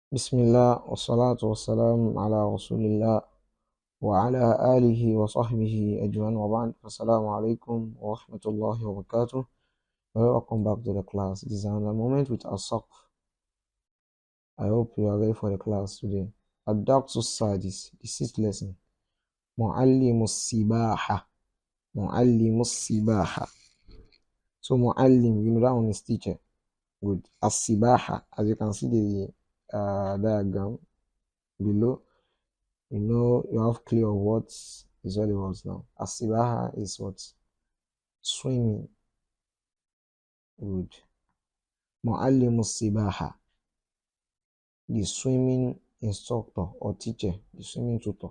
Bismillah wassalatu wassalam ala rasulillah wa ala alihi wa sahbihi ajwan wa ba'd. Assalamu alaikum wa rahmatullahi wa barakatuh. Welcome back to the class. This is another moment with Sarf. I hope you are ready for the class today. Ad-Darsus Sadis, the sixth lesson. Muallimus Sibaha. Muallimus Sibaha. So Muallim, you know that one is teacher. Good. As-Sibaha, as you can see the diagram below, you have clear of what is all about now. As-Sibaha is what? Swimming. Good. Muallimus Sibaha, the swimming instructor or teacher, the swimming tutor.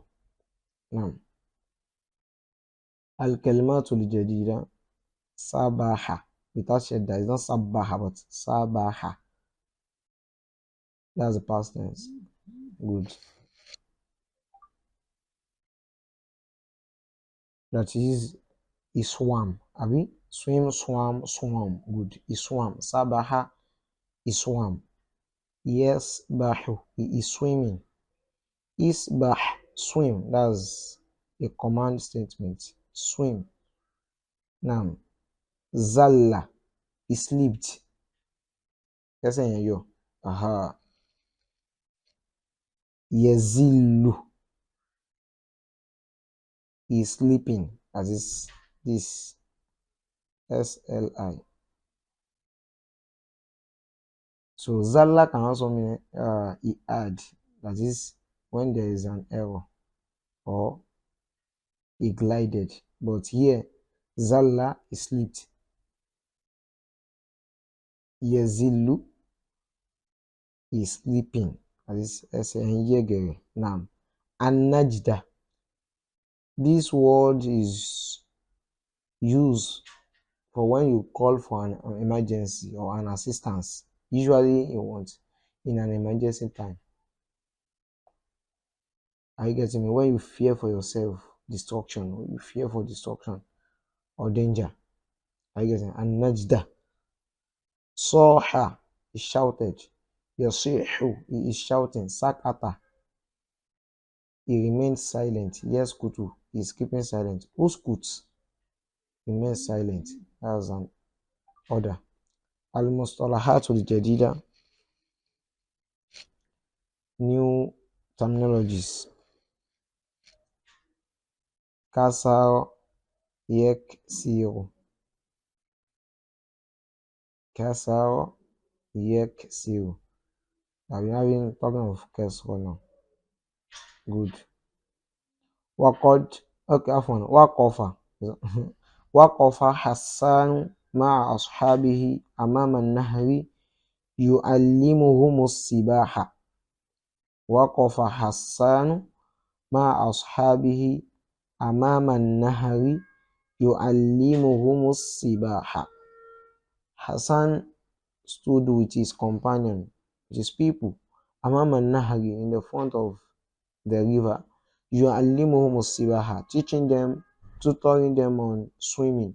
Now, Al-Kalimatul Jadida, Sabaha. Without shadda, it's not Sabaha, but Sabaha. That's the past tense. Good. That is, he swam. Abi? Swim, swam, swam. Good. He swam. Sabaha, he swam. Yes, bahu, he is swimming. Isbah, swim. That's a command statement. Swim. Now, Zalla, he slipped. Yes, yo. Aha. Yazillu, he is sleeping. As is this SLI. So Zalla can also mean he add. That is when there is an error or he glided. But here, Zalla is slipped. Yazillu is sleeping. As is SNYegere. Now, An-Najda. This word is used for when you call for an emergency or an assistance. Usually in an emergency time. Are you getting me? When you fear for yourself destruction, when you fear for destruction or danger. Are you getting me? An-Najda. Saha, he shouted. Yasihu, he is shouting. Sakata, he remained silent. Yes, Kutu, he is keeping silent. Uskut, remains silent. That's an order. Al-Mustalahatul Jadida, new terminologies. Kasar yaksiru. Kasar yaksiru. Now we have been talking of kasra now. Good. Waqad, okay, afwan. Waqafa. Waqafa Hassan ma'a ashabihi amama an-nahri yu'allimuhumus sibaha. Waqafa Hassan ma'a ashabihi amama an-nahri yu'allimuhumus sibaha. Hassan stood with his companion, with his people, amama an-nahri, in the front of the river, yu'allimuhumus sibaha, teaching them, tutoring them on swimming.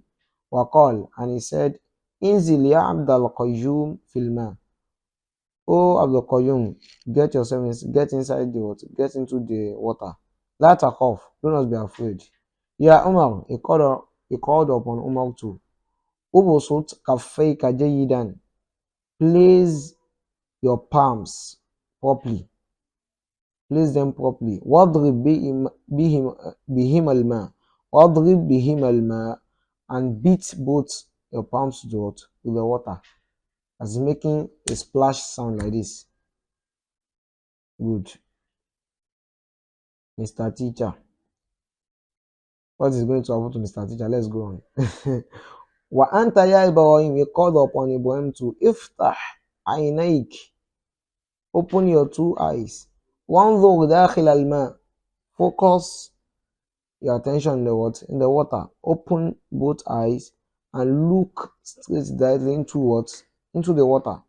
Waqal, and he said, Inzil ya Abdul Qayyum fil ma. Oh Abdul Qayyum, get inside the water, get into the water. La taqaf, do not be afraid. Ya Umar, he called upon Umar too. Ubusut kaffayka jayidan, place your palms properly. Place them properly. Wadrib bihim al-ma. Wadrib bihim al-ma, and beat both your palms to the water. As making a splash sound like this. Good. Mr. Teacher. What is going to happen to Mr. Teacher? Let's go on. Wa anta ya Ibrahim, we called upon Ibrahim to iftah aynaik. Open your two eyes. Wanzur dakhil al-ma. Focus your attention in the water. Open both eyes and look straight directly into the water.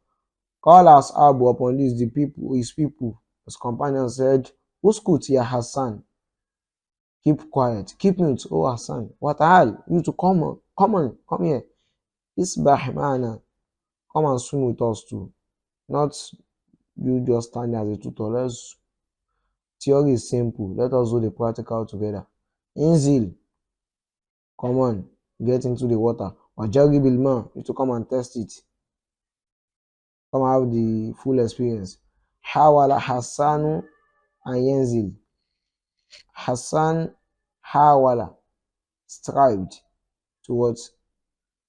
Call us Abu, upon this his people, his companions said, Uskut ya Hassan, keep quiet, keep mute, oh Hassan. What hal? You to come here. Isbah ma'ana, come and swim with us too. Not you just stand as a tutor. Let's theory is simple. Let us do the practical together. Inzil, come on, get into the water. Wajari Bilman, you to come and test it. Come have the full experience. Hawala Hassanu and Yenzil. Hassan Hawala strived towards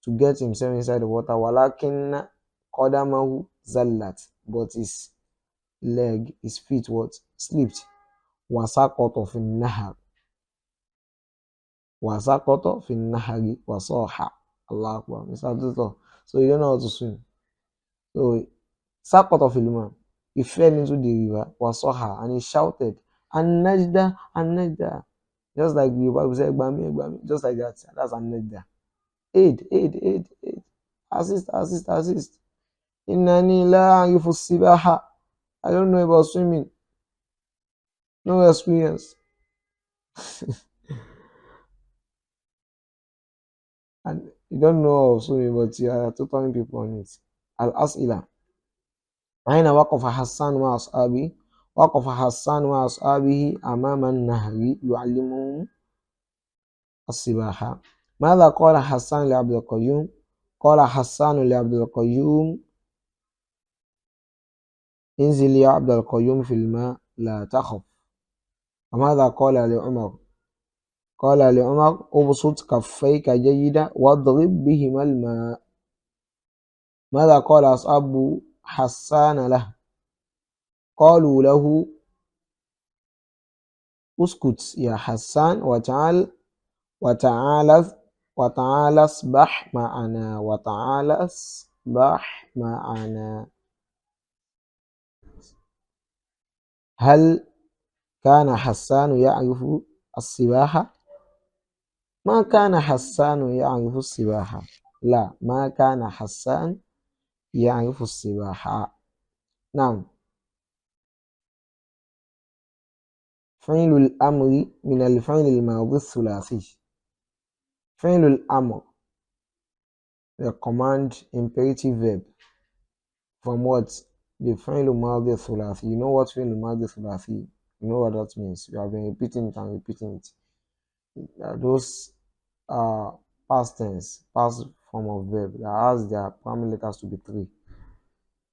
to get himself inside the water. Walakin Qadamahu Zallat, but his leg, his feet what slipped. Wasaqata fi nahar. Wasaqata fi nahari wasaha. Allah Akbar. Mr. Tutor. So you don't know how to swim. So Saqata fil ma. He fell into the river, wasaha, and he shouted, An-Najda, An-Najda. Just like the Bible said, Gbami, just like that. That's An-Najda. Aid, aid, aid, aid. Assist, assist, assist. Innani la a'rifu sibaha. I don't know about swimming. No experience. And you don't know swimming, but you are tutoring people on it. Al-As'ila. أين وقف حسان مع أصحابه؟ وقف حسان مع أصحابه أمام النهر يعلمهم السباحة. ماذا قال حسان لعبد القيوم؟ قال حسان لعبد القيوم انزل يا عبد القيوم في الماء لا تخف. وماذا قال لعمر؟ قال لعمر ابسط كفيك جيدا واضرب بهما الماء. ماذا قال أصحاب حسان له؟ قالوا له اسكت يا حسان وتعال اسبح معنا وتعال اسبح معنا. هل كان حسان يعرف السباحة؟ ما كان حسان يعرف السباحة. لا، ما كان حسان يعرف السباحة. نعم. فعل الأمر من الفعل الماضي الثلاثي. فعل الأمر, the command imperative verb from what? The فعل الماضي الثلاثي. You know what فعل الماضي الثلاثي? You know what that means. You have been repeating it and repeating it. Those are past tense, past form of verb that has their primary letters to be 3.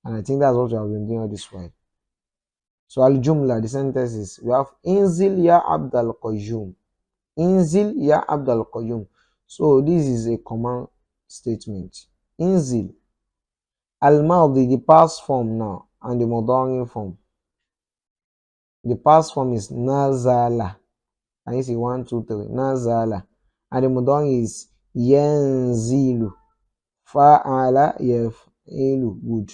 And I think that's what we have been doing all this while. So al-jumla, the sentences, we have Inzil ya Abdul Qayyum. Inzil ya Abdul Qayyum. So this is a command statement. Inzil. Al-Madi, the past form now, and the Mudari form. The past form is Nazala. And you see 1, 2, 3. Nazala. And the Mudari is Yanzilu. Fa'ala yaf'ilu. Good.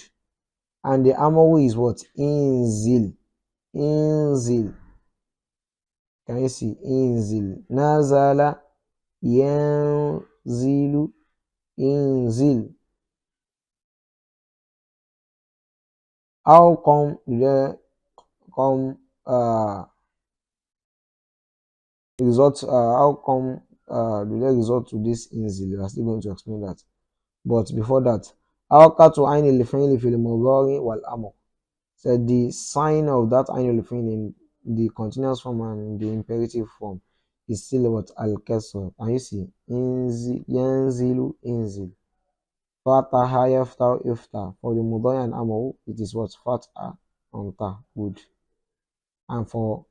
And the Amawi is what? Inzil. Inzil. Can you see? Inzil. Nazala. Yanzilu. Inzil. How come the result? How come do they result to this inzil? We are still going to explain that. But before that, awqatu ayn al-fi'l fil mudari wal amr. So the sign of that ayn al-fi'l in the continuous form and the imperative form is still what? Al-kasr. And you see, inzil, yanzilu, inzil. Fataha yaftah iftah. For the mudari and amr, it is what? Fatah on ta. Good. And for,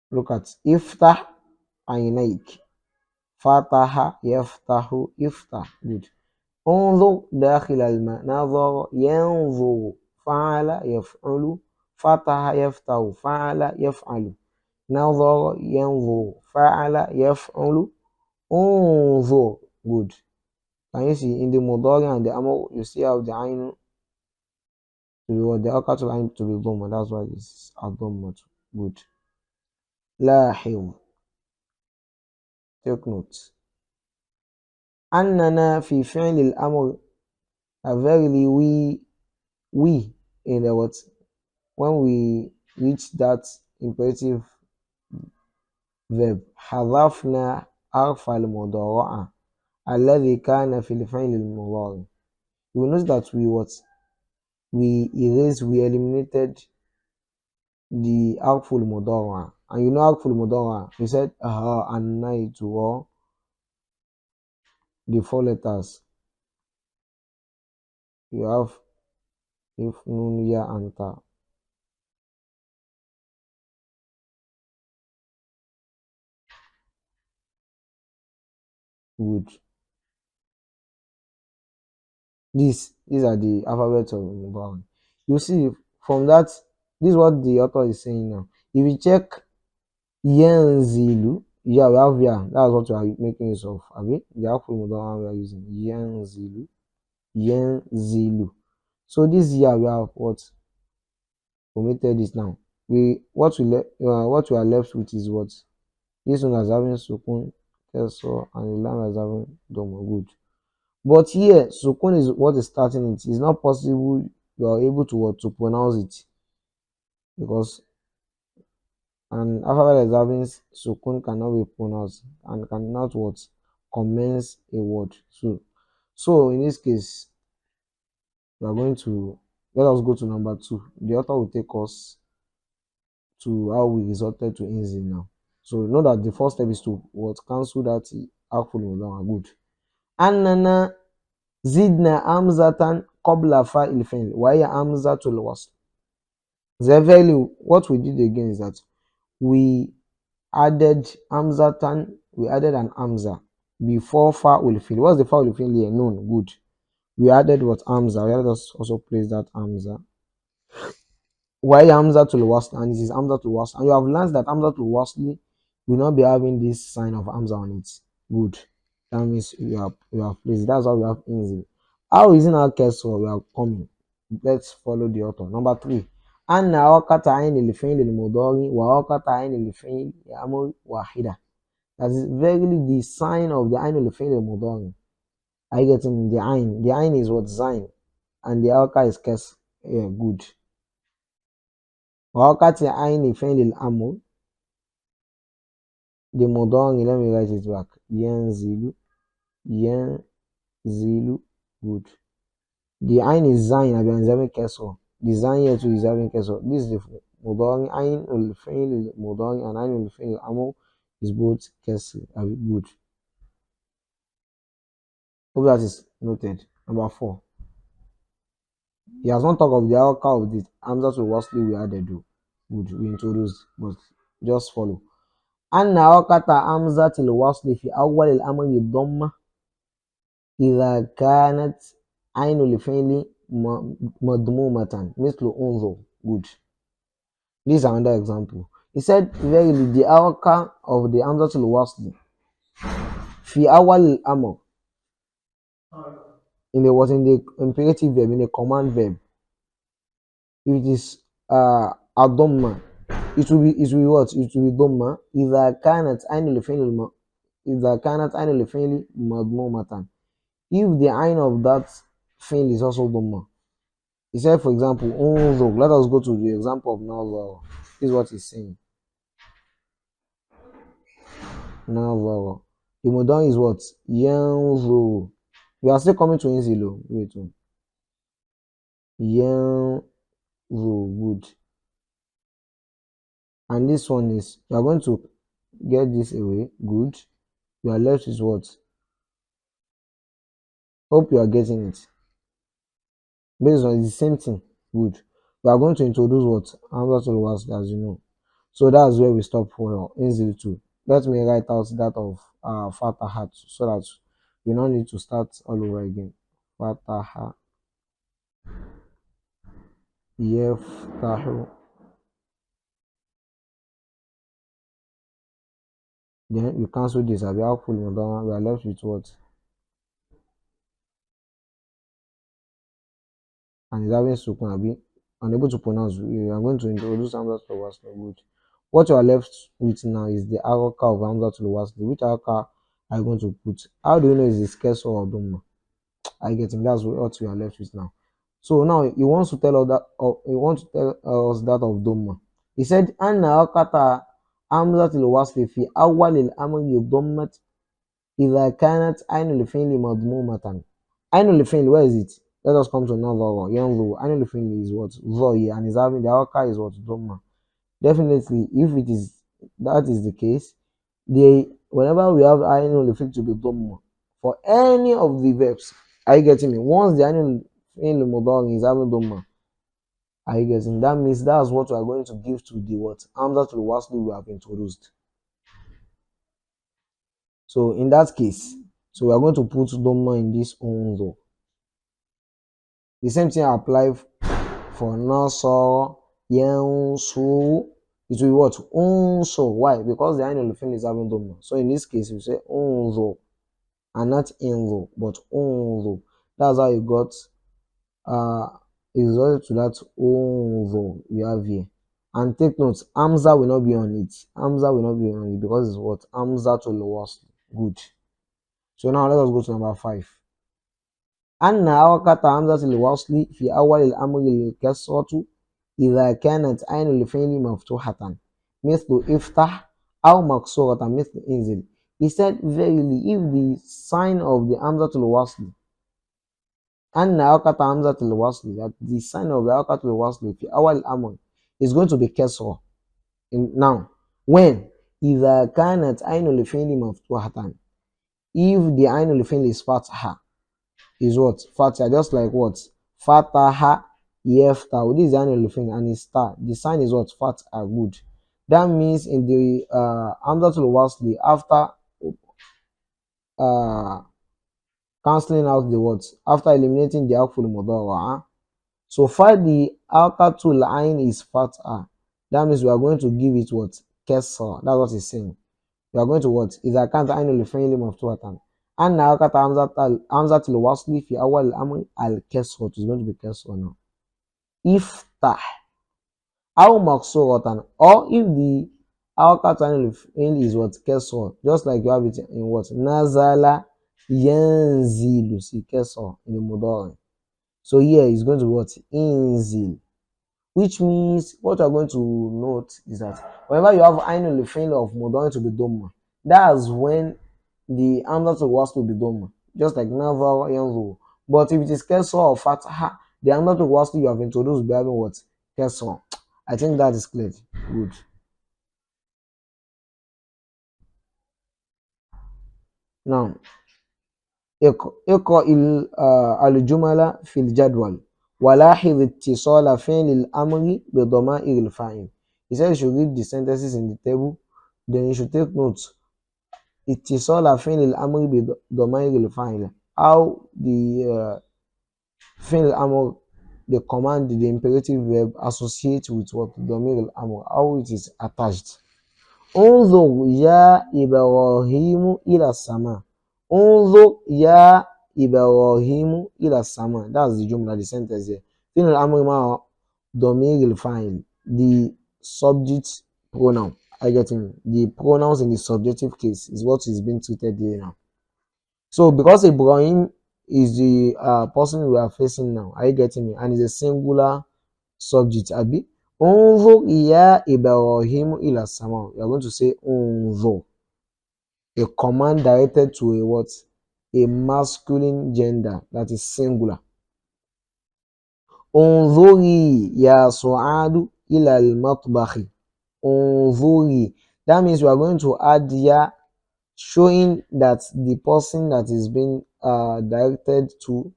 look at iftah aynaik. Fataha yaftahu iftah. Good. انظر داخل الماء. نظر ينظر. فعل يفعل. فتح يفتح. فعل يفعل. نظر ينظر. فعل يفعل. انظر. Good. Can you see in the mudari and the amr, you see how the ayn to be what? The akatul ayn to be dhamma. That's why this is a dhamma. Good. لاحظ. Take note. أننا في فعل الأمر, verily we in the what? When we reach that imperative verb, حذفنا حرف المضارعة الذي كان في الفعل المضارع. You will notice that we what? we eliminated the harmful mudawara. And you know harmful mudawara, we said and night to all the four letters. You have if nun ya and ta. Good. These are the alphabets of mudawara. You see from that, this is what the author is saying now. If you check yanzilu, yeah, we have yeah, that's what we are making use of. Okay, the harmful mudawara we are using yanzilu, yanzilu. So this year we have what omitted this now. What we are left with is what this one is having sukun, kesor, and the lam is having domo. Good. But here sukun is what is starting it. It's not possible you are able to pronounce it because an alphabet is having sukun cannot be pronounced and cannot what commence a word. So in this case, we are going to let us go to number 2. The author will take us to how we resorted to inzil now. So know that the first step is to what cancel that harmful mudawara. Good. Annana zidna amzatan qabla fa'il fi'l wa hiya amzatul wasl. Severely, what we did again is that we added amzatan, we added an amza before fa'ul fi'l. What's the fa'ul fi'l here? Known. Good. We added what amza. We let us also place that amza. Why Hamzatul Wasl, and this is Hamzatul Wasl, and you have learned that Hamzatul Wasl will not be having this sign of Hamza on it. Good. That means you have placed. That's how we have inzil. How is in our case so we are coming? Let's follow the author. Number 3. Anna waqata ayn al-fi'l al-mudari wa waqata ayn al-fi'l amr wahida. That is verily the sign of the ayn al-fi'l al-mudari. I get him the ayn. The ayn is what sign, and the alka is kes. Yeah, good. وقت عين فعل الأمر the mudari, let me write it back. Yanzilu, yanzilu, good. The ain is zain, I've been having kesro. The zain here too is having kesro. This is the mudari, ain ul fi'l mudari, and ain ul fi'l amr is both kesro. Good. Hope that is noted. Number 4. He has not talked of the outcome of this. Hamza to Wasli we added do. Good, we introduced, but just follow. أن وقت همزة الوصل في أول الأمر الضمة إذا كانت عين الفعل مضمومة مثل انظر. Good. This is another example. He said verily the awaka of the همزة الوصل في أول الأمر in the imperative verb, in the command verb, if it is الضمة, it will be what? It will be ضمة إذا كانت عين الفعل إذا كانت عين الفعل مضمومة. If the ain of that fi'l is also dhamma. He said, for example, unzur. Let us go to the example of nazara. This is what he's saying. Nazara. The mudari is what? Yanzur. We are still coming to inzilu. Wait. Yanzur. Good. And this one is, we are going to get this away. Good. We are left with what? Hope you are getting it. Based on the same thing. Good. We are going to introduce what? Hamzatul Wasl, as you know. So that's where we stop for inzil 2. Let me write out that of Fatrah so that we don't need to start all over again. Fatrah yaftahu. Then we cancel this. We are full mudawara. We are left with what? And it's having sukun. Abi unable to pronounce. We are going to introduce Hamzatul Wasl. Good. What you are left with now is the haraka of Hamzatul Wasl. Which haraka are you going to put? How do you know is the scarce or dhamma? I get him. That's what we are left with now. So now he wants to tell us that. He wants to tell us that of dhamma. He said, "Anna harakata hamzatul wasli fi awwal al-amri dhammat idha kanat ainul fi'li madmumatan." Ainul fi'li, where is it? Let us come to another one. Yanzu, annual fi'l is what? Zohi, and is having the alka is what? Dhamma. Definitely, if it is that is the case, whenever we have annual fi'l to be dhamma for any of the verbs, are you getting me? Once the annual fi'l mudari is having dhamma, are you getting? That means that's what we are going to give to the what? Hamza to the wasli we have introduced. So in that case, so we are going to put dhamma in this unzo. The same thing apply for nasara, yansu. It will be what? Unso. Why? Because the annual fi'l is having dhamma. So in this case, you say unzo, and not inzo, but unzo. That's how you got is related to that unzo we have here. And take note, Hamza will not be on it. Hamza will not be on it because it's what? Hamza to lowest. Good. So now let us go to number 5. أن حركة همزة الوصل في أول الأمر الكسرة إذا كانت عين الفعل مفتوحة مثل افتح أو مكسورة مثل انزل. He said, verily, if the sign of the همزة الوصل أن حركة همزة الوصل, that the sign of the حركة الوصل في أول الأمر is going to be كسرة. Now, when إذا كانت عين الفعل مفتوحة, if the عين الفعل is فتحة, is what? Fatrah, just like what? Fataha yefta. This is the annual thing, and it's star. The sign is what? Fatrah. Good. That means in the Hamzatul Wasli, after cancelling out the words, after eliminating the Akful Mudawwa'a, so far the Alkatul Ain is Fatrah. That means we are going to give it what? Kesra. That's what it's saying. We are going to what? Is a can't annual fi'l maftuhatan. أن حركة همزة الوصل في أول الأمر الكسرة is going to be كسرة now. افتح أو مكسورة, or if the حركة الفعل is what? كسرة, just like you have it in what? نزل ينزل, see كسرة in the مضارع. So here is going to be what? انزل, which means what you are going to note is that whenever you have ainul fi'l of mudari to be dhamma, that's when the hamza to wasl will be dhamma, just like nazar yanzu. But if it is kasra or fatha, the hamza to wasl you have introduced will be having what? Kasra. I think that is clear. Good. Now, اقرأ الجمل في الجدول ولاحظ اتصال فعل الأمر بضمائر الفاعل. He said you should read the sentences in the table, then you should take notes. اتصال فعل الأمر بضمائر الفاعل, how the فعل الأمر, the command, the imperative verb associate with what? ضمير الأمر, how it is attached. انظر يا إبراهيم إلى السماء. انظر يا إبراهيم إلى السماء. That's the jumla, the sentence here. فعل الأمر مع ضمير الفاعل, the subject pronoun. I get him. The pronouns in the subjective case is what is being treated here now. So because Ibrahim is the person we are facing now, are you getting me? And it's a singular subject. Abi, unzur ya Ibrahim ila sama. You are going to say unzur, a command directed to a what? A masculine gender that is singular. Unzuri ya Su'adu ila al-matbakhi. Unzuri. That means we are going to add ya, showing that the person that is being directed to,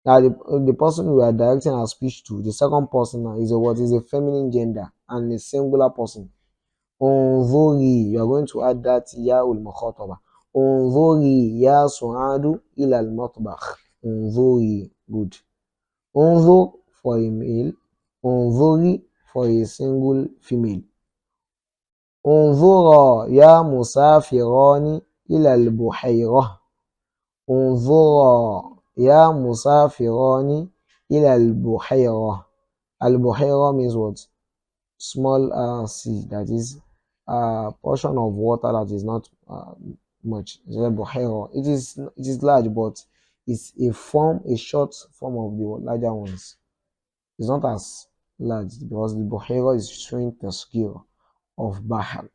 the person we are directing our speech to, the second person now is a what? Is a feminine gender and a singular person. Unzuri, you are going to add that ya ul mukhataba. Unzuri ya Su'adu ila al-matbakh. Unzuri, good. Unzur for a male, unzuri for a single female. انظرا يا مسافران إلى البحيرة. انظرا يا مسافران إلى البحيرة. Al-Buhaira means what? Small sea, that is a portion of water that is not much. Buhaira. It is large, but it's a short form of the larger ones. It's not as large because the Buhaira is showing the skill of Bahar.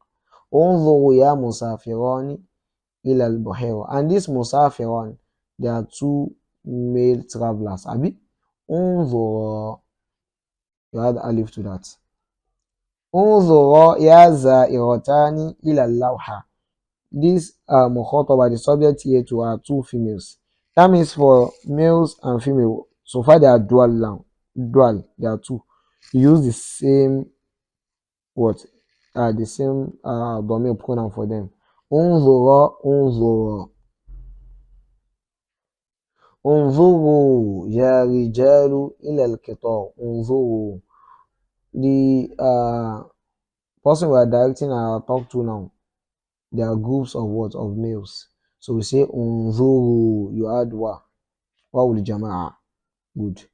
Unzuru ya musafirani ila al-buhira. And this musafiran, there are two male travelers. Abi, unzura, you add alif to that. Unzura ya zairatani ila lawha. This mukhataba, the subject here to are two females. That means for males and female, so far they are dual now. Dual, they are two. You use the same what? The same domain pronoun for them. Unzura, unzura. Unzuru ya rijalu ila al-qitar. Unzuru. The person we are directing our talk to now, there are groups of what? Of males. So we say unzuru, you add wa will jama'a. Good.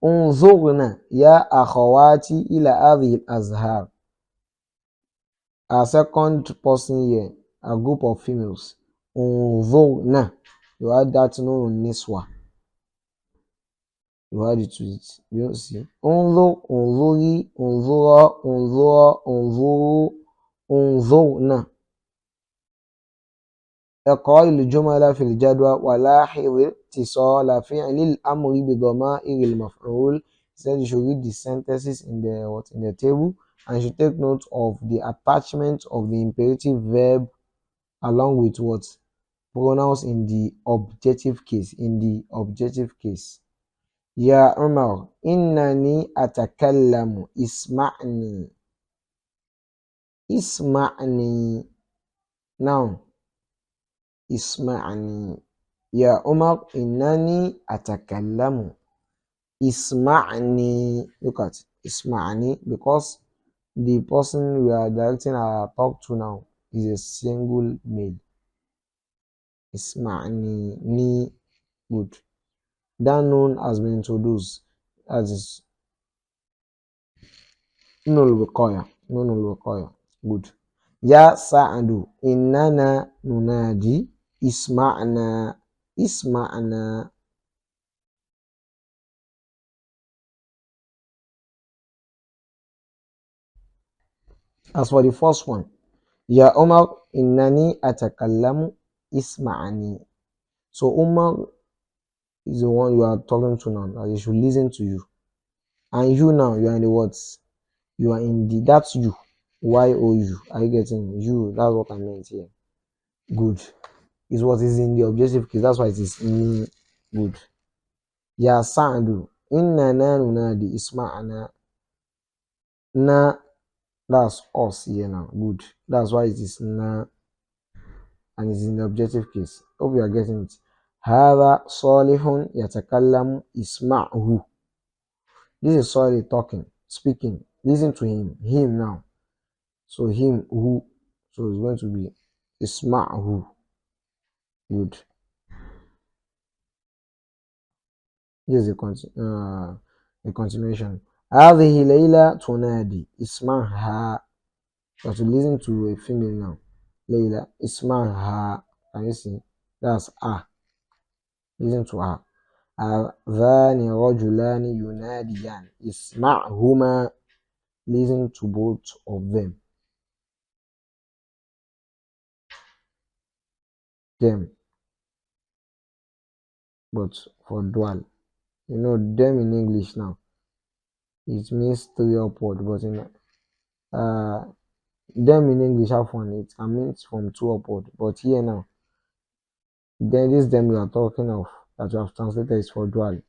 Unzurna ya akhawati ila hadhihi al-azhar. Our second person here, a group of females. Unzurna, you add that noun niswa. You add it to it. You see. Unzur, unzuri, unzura, unzura, unzuru, unzurna. اقرأ الجمل في الجدول ولاحظ اتصال فعل الأمر بضمائر المفعول. Said you should read the sentences in the table and you should take note of the attachment of the imperative verb along with what? Pronouns in the objective case. Ya Umar, innani atakallamu, isma'ni. Isma'ni. Now, isma'ni. Ya Umar, innani atakallamu. Isma'ni. Look at isma'ni, because the person we are directing our talk to now is a single male. Isma'ni. Ni. Good. That noun has been introduced as is nunul wiqaya. Good. Ya Sa'adu, innana nunadi, isma'na. As for the first one, Ya Umar, innani atakallamu, isma'ani. So Umar is the one you are talking to now, that he should listen to you. And you now, you are in the words. You are in the, that's you. Y-O-U. Are you getting you? That's what I meant here. Good. Is what is in the objective case. That's why it is me. Good. Ya Sa'adu, inna na nunadi isma'ana. Na, that's us here now. Good. That's why it is na. And it's in the objective case. Hope you are getting it. Hada salihun yatakallamu, isma'hu. This is Salih talking, speaking. Listen to him. Him now. So him, who. So it's going to be isma'hu. Good. This is a continuation. هذه ليلى تنادي اسمعها. You have to listen to a female now. Layla, اسمعها. Can you see? That's ah. Listen to her. هذان رجلان يناديان اسمعهما. Listen to both of them. But for dual, you know them in English now, it means three upward, but in them in English have one, it can mean from two upward, but here now, then this them we are talking of that we have translated is for dual.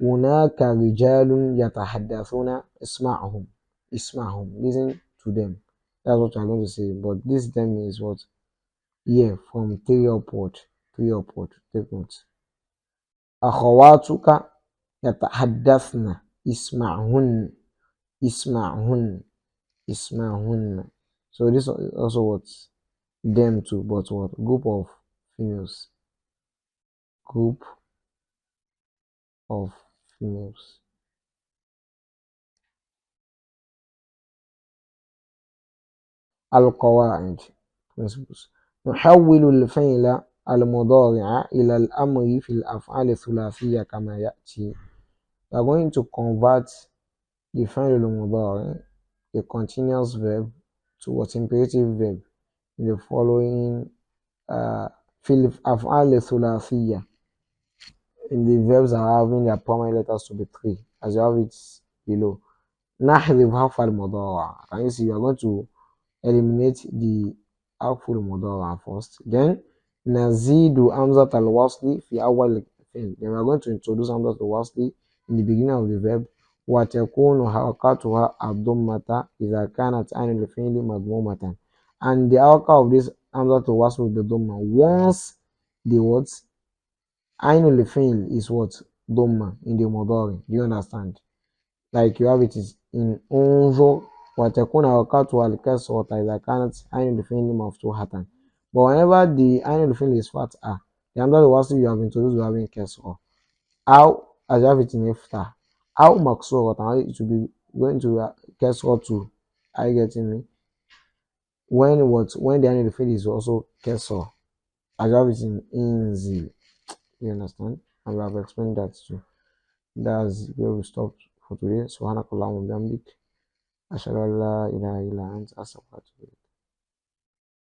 هناك رجال يتحدثون اسمعهم. Listen to them. That's what I'm going to say. But this them is what? Here from three upward. Take note. أخواتك يتحدثن اسمعهن. So this is also what? Them too, but what? Group of females. القواعد principles. نحول الفعل المضارع إلى الأمر في الأفعال الثلاثية كما يأتي. We are going to convert the fi'l al-mudari, a continuous verb, to what? Imperative verb in the following في الأفعال الثلاثية. in the verbs are having their primary letters to be three, as you have it below. نحذف حرف المضارع. Can you see? You are going to eliminate the حرف المضارع first. Then نزيد همزة الوصل في أول الفعل. Then we are going to introduce همزة الوصل in the beginning of the verb. وتكون حركاتها الضمة إذا كانت عين الفعل مضمومة. And the حركة of this همزة الوصل will be ضمة once the words عين الفعل is what? ضمة in the مضارع. Do you understand? Like you have it is in انظر وتكون حركاتها الكسرة إذا كانت عين الفعل مفتوحة. But whenever the عين الفعل is fatha, the hamza al-wasl you have introduced will have in kasra. How, as you have it in iftah. How maksura, it should be going to kasra too. Are you getting me? When what? When the عين الفعل is also kasra, as you have it in inzil. You understand? And we have explained that too. That's where we stopped for today. سبحانك اللهم وبحمدك أشهد أن لا إله إلا أنت أستغفرك.